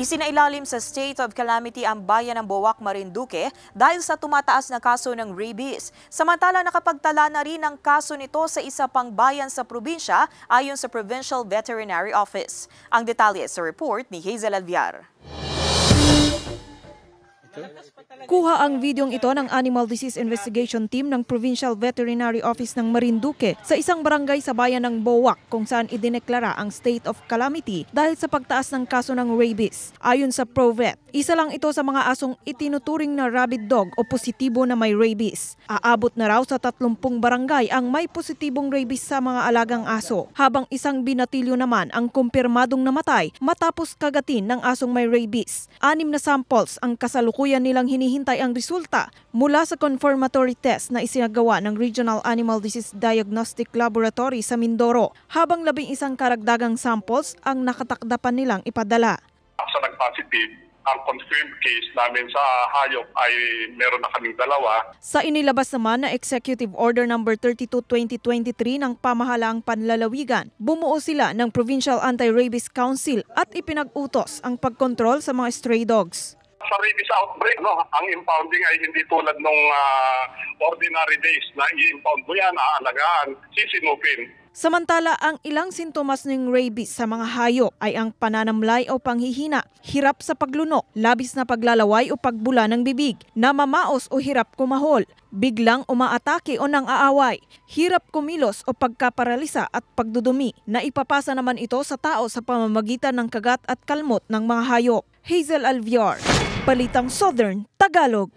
Isinailalim sa state of calamity ang bayan ng Boac, Marinduque dahil sa tumataas na kaso ng rabies. Samantala nakapagtala na rin ang kaso nito sa isa pang bayan sa probinsya ayon sa Provincial Veterinary Office. Ang detalye sa report ni Hazel Alviar. Kuha ang videong ito ng Animal Disease Investigation Team ng Provincial Veterinary Office ng Marinduque sa isang barangay sa bayan ng Boac kung saan idineklara ang state of calamity dahil sa pagtaas ng kaso ng rabies. Ayon sa ProVet, isa lang ito sa mga asong itinuturing na rabid dog o positibo na may rabies. Aabot na raw sa 30 barangay ang may positibong rabies sa mga alagang aso, habang isang binatilyo naman ang kumpirmadong namatay matapos kagatin ng asong may rabies. 6 na samples ang kasalukuyan nilang hinihintay ang resulta mula sa confirmatory test na isinagawa ng Regional Animal Disease Diagnostic Laboratory sa Mindoro, habang 11 karagdagang samples ang nakatakdapan nilang ipadala. Sa nag-positive, ang confirmed case namin sa hayop ay meron na kaming 2. Sa inilabas naman na Executive Order No. 32/2023 ng Pamahalaang Panlalawigan, bumuo sila ng Provincial Anti-Rabies Council at ipinag-utos ang pagkontrol sa mga stray dogs. Sa rabies outbreak, ang impounding ay hindi tulad ng ordinary days na i-impound mo yan, aalagaan, sisinupin. Samantala, ang ilang sintomas ng rabies sa mga hayop ay ang pananamlay o panghihina, hirap sa paglunok, labis na paglalaway o pagbula ng bibig, namamaos o hirap kumahol, biglang umaatake o nang-aaway, hirap kumilos o pagkaparalisa at pagdudumi, na ipapasa naman ito sa tao sa pamamagitan ng kagat at kalmot ng mga hayop. Hazel Alviar, Balitang Southern Tagalog.